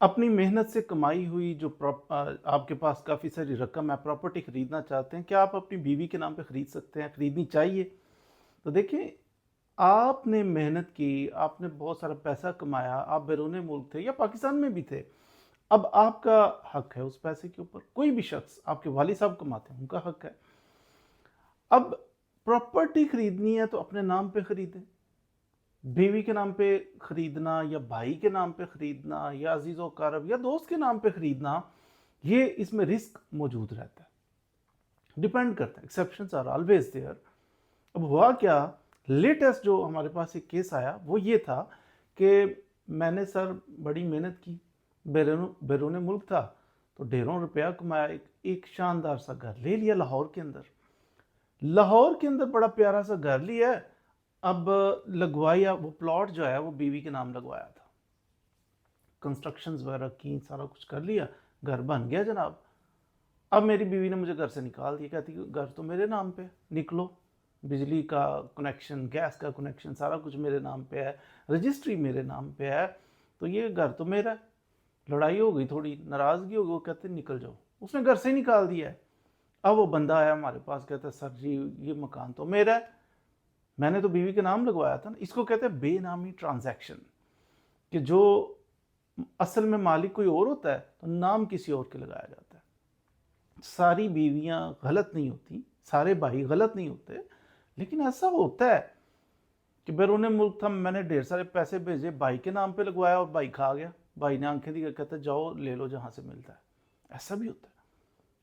अपनी मेहनत से कमाई हुई जो आपके पास काफ़ी सारी रकम है, प्रॉपर्टी खरीदना चाहते हैं, क्या आप अपनी बीवी के नाम पे खरीद सकते हैं? खरीदनी चाहिए? तो देखिए, आपने मेहनत की, आपने बहुत सारा पैसा कमाया, आप बैरून मुल्क थे या पाकिस्तान में भी थे। अब आपका हक है उस पैसे के ऊपर। कोई भी शख्स, आपके वालिद साहब कमाते हैं, उनका हक है। अब प्रॉपर्टी खरीदनी है तो अपने नाम पे खरीदें। बीवी के नाम पे खरीदना या भाई के नाम पे खरीदना या अजीज़ व कारब या दोस्त के नाम पे खरीदना, ये इसमें रिस्क मौजूद रहता है। डिपेंड करता है, एक्सेप्शंस आर ऑलवेज देयर। अब हुआ क्या, लेटेस्ट जो हमारे पास एक केस आया वो ये था कि मैंने सर बड़ी मेहनत की, बैरून मुल्क था, तो ढेरों रुपया कमाया, एक शानदार सा घर ले लिया लाहौर के अंदर। लाहौर के अंदर बड़ा प्यारा सा घर लिया है। अब लगवाया, वो प्लॉट जो है वो बीवी के नाम लगवाया था, कंस्ट्रक्शंस वगैरह की, सारा कुछ कर लिया, घर बन गया जनाब। अब मेरी बीवी ने मुझे घर से निकाल दिया, कहती घर तो मेरे नाम पे, निकलो। बिजली का कनेक्शन, गैस का कनेक्शन, सारा कुछ मेरे नाम पे है, रजिस्ट्री मेरे नाम पे है, तो ये घर तो मेरा है। लड़ाई हो गई, थोड़ी नाराज़गी हो गई, वो कहते निकल जाओ, उसने घर से निकाल दिया है। अब वो बंदा आया हमारे पास, कहता है सर जी ये मकान तो मेरा है, मैंने तो बीवी के नाम लगवाया था ना। इसको कहते हैं बेनामी ट्रांजैक्शन, कि जो असल में मालिक कोई और होता है तो नाम किसी और के लगाया जाता है। सारी बीवियां गलत नहीं होती, सारे भाई गलत नहीं होते, लेकिन ऐसा होता है कि बैरून मुल्क था, मैंने ढेर सारे पैसे भेजे, भाई के नाम पे लगवाया और भाई खा गया। भाई ने आंखें दी, कहता जाओ ले लो जहां से मिलता है। ऐसा भी होता है।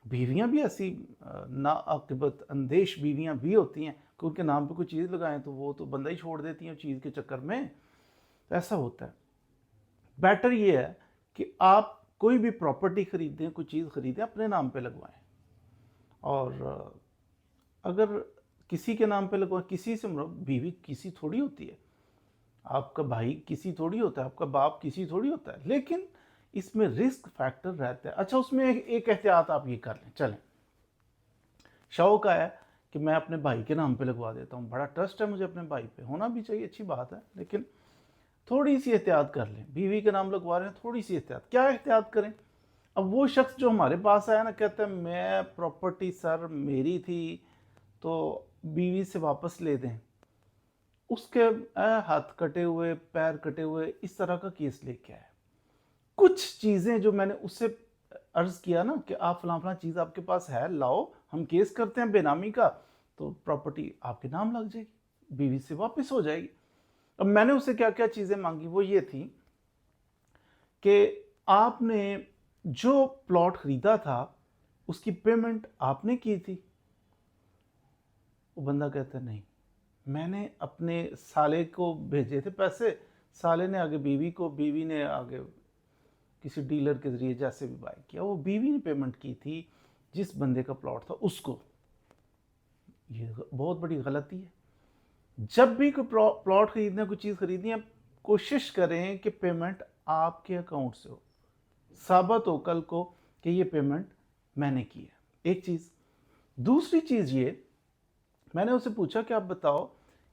बीवियां भी ऐसी नाआकिबत अंदेश बीवियां भी होती हैं कि उनके नाम पे कोई चीज़ लगाएं तो वो तो बंदा ही छोड़ देती हैं चीज़ के चक्कर में। तो ऐसा होता है। बेटर ये है कि आप कोई भी प्रॉपर्टी खरीदें, कोई चीज़ खरीदें, अपने नाम पे लगवाएं। और अगर किसी के नाम पे लगवाएं, किसी से मतलब बीवी किसी थोड़ी होती है, आपका भाई किसी थोड़ी होता है, आपका बाप किसी थोड़ी होता है, लेकिन इसमें रिस्क फैक्टर रहता है। अच्छा, उसमें एक एहतियात आप ये कर लें, चलें, शौक आया कि मैं अपने भाई के नाम पे लगवा देता हूँ, बड़ा ट्रस्ट है मुझे अपने भाई पे, होना भी चाहिए, अच्छी बात है, लेकिन थोड़ी सी एहतियात कर लें। बीवी के नाम लगवा रहे हैं, थोड़ी सी एहतियात। क्या एहतियात करें? अब वो शख्स जो हमारे पास आया ना, कहता है मैं प्रॉपर्टी सर मेरी थी तो बीवी से वापस ले दें, उसके हाथ कटे हुए, पैर कटे हुए, इस तरह का केस लेके आया। कुछ चीज़ें जो मैंने उससे अर्ज किया ना कि आप फलां फलां चीज़ आपके पास है, लाओ, हम केस करते हैं बेनामी का, तो प्रॉपर्टी आपके नाम लग जाएगी, बीवी से वापस हो जाएगी। अब मैंने उससे क्या क्या चीज़ें मांगी, वो ये थी कि आपने जो प्लॉट खरीदा था उसकी पेमेंट आपने की थी। वो बंदा कहता है नहीं, मैंने अपने साले को भेजे थे पैसे, साले ने आगे बीवी को, बीवी ने आगे किसी डीलर के जरिए जैसे भी बाय किया, वो बीवी ने पेमेंट की थी जिस बंदे का प्लॉट था उसको। ये बहुत बड़ी गलती है। जब भी कोई प्लॉट खरीदना, कोई चीज़ खरीदनी है, कोशिश करें कि पेमेंट आपके अकाउंट से हो, साबित हो कल को कि ये पेमेंट मैंने की है। एक चीज़। दूसरी चीज़ ये, मैंने उससे पूछा कि आप बताओ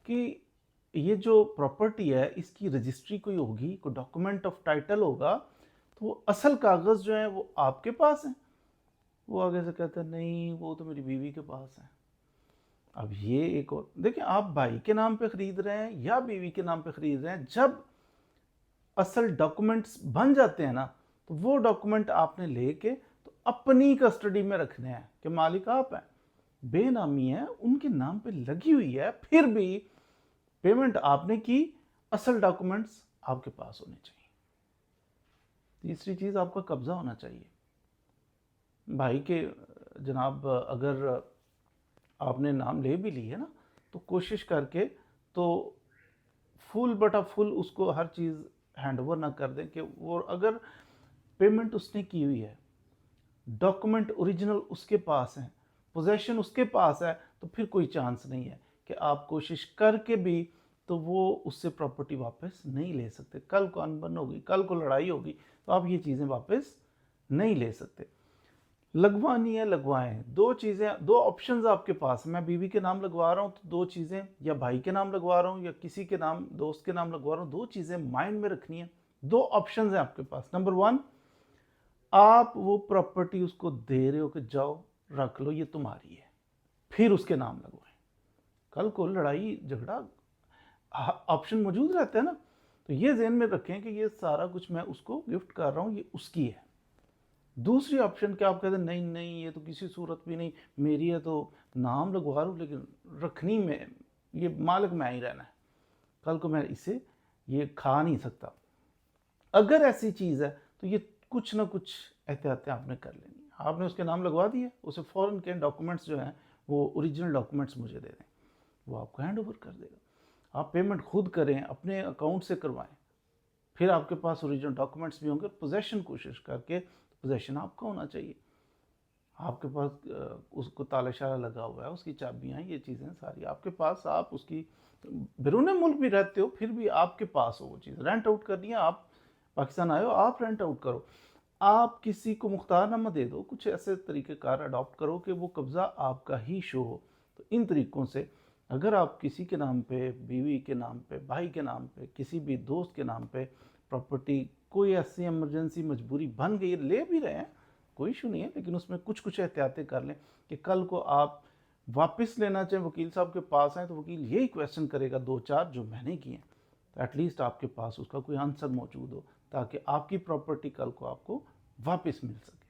कि ये जो प्रॉपर्टी है इसकी रजिस्ट्री कोई होगी, कोई डॉक्यूमेंट ऑफ टाइटल होगा, तो वो असल कागज़ जो है वो आपके पास हैं? वो आगे से कहता है नहीं, वो तो मेरी बीवी के पास है। अब ये एक और देखिए, आप भाई के नाम पे खरीद रहे हैं या बीवी के नाम पे खरीद रहे हैं, जब असल डॉक्यूमेंट्स बन जाते हैं ना, तो वो डॉक्यूमेंट आपने लेके तो अपनी कस्टडी में रखने हैं कि मालिक आप हैं, बेनामी है, उनके नाम पे लगी हुई है, फिर भी पेमेंट आपने की, असल डॉक्यूमेंट्स आपके पास होने चाहिए। तीसरी चीज़, आपका कब्जा होना चाहिए भाई के। जनाब, अगर आपने नाम ले भी ली है ना, तो कोशिश करके तो फुल बटा फुल उसको हर चीज़ हैंड ओवर ना कर दें, कि वो अगर पेमेंट उसने की हुई है, डॉक्यूमेंट ओरिजिनल उसके पास हैं, पोजेशन उसके पास है, तो फिर कोई चांस नहीं है कि आप कोशिश करके भी तो वो उससे प्रॉपर्टी वापस नहीं ले सकते। कल को अनबन होगी, कल को लड़ाई होगी, तो आप ये चीज़ें वापस नहीं ले सकते। लगवानी है लगवाएं। दो चीज़ें, दो ऑप्शंस आपके पास। मैं बीवी के नाम लगवा रहा हूँ तो दो चीज़ें, या भाई के नाम लगवा रहा हूँ या किसी के नाम, दोस्त के नाम लगवा रहा हूँ, दो चीज़ें माइंड में रखनी है। दो ऑप्शन हैं आपके पास। नंबर वन, आप वो प्रॉपर्टी उसको दे रहे हो कि जाओ रख लो, ये तुम्हारी है, फिर उसके नाम लगवाएं। कल को लड़ाई झगड़ा ऑप्शन मौजूद रहता है ना, तो ये ध्यान में रखें कि ये सारा कुछ मैं उसको गिफ्ट कर रहा हूँ, ये उसकी है। दूसरी ऑप्शन क्या, आप कहते हैं नहीं नहीं ये तो किसी सूरत भी नहीं, मेरी है तो नाम लगवा लूँ, लेकिन रखनी में ये मालिक में ही रहना है, कल को मैं इसे ये खा नहीं सकता। अगर ऐसी चीज़ है तो ये कुछ ना कुछ एहतियातें आपने कर लेनी है। आपने उसके नाम लगवा दिए, उसे फ़ौरन के डॉक्यूमेंट्स जो हैं वो ओरिजिनल डॉक्यूमेंट्स मुझे दे दें, वो आपको हैंड ओवर कर देगा। आप पेमेंट खुद करें, अपने अकाउंट से करवाएं, फिर आपके पास ओरिजिनल डॉक्यूमेंट्स भी होंगे। पोजेशन कोशिश करके, पोजेशन आपका होना चाहिए, आपके पास उसको ताला शाला लगा हुआ है, उसकी चाबियाँ, ये चीज़ें सारी आपके पास, आप उसकी बैरून मुल्क भी रहते हो फिर भी आपके पास हो वो चीज़। रेंट आउट करनी है, आप पाकिस्तान आए हो, आप रेंट आउट करो, आप किसी को मुख्तारनामा दे दो, कुछ ऐसे तरीक़ेकार अडॉप्ट करो कि वो कब्ज़ा आपका ही शो हो। तो इन तरीक़ों से अगर आप किसी के नाम पे, बीवी के नाम पे, भाई के नाम पे, किसी भी दोस्त के नाम पे प्रॉपर्टी, कोई ऐसी इमरजेंसी मजबूरी बन गई, ले भी रहे हैं, कोई इशू नहीं है, लेकिन उसमें कुछ कुछ एहतियातें कर लें कि कल को आप वापस लेना चाहें, वकील साहब के पास आए तो वकील यही क्वेश्चन करेगा दो चार जो मैंने किए हैं, तो एटलीस्ट आपके पास उसका कोई आंसर मौजूद हो, ताकि आपकी प्रॉपर्टी कल को आपको वापस मिल सके।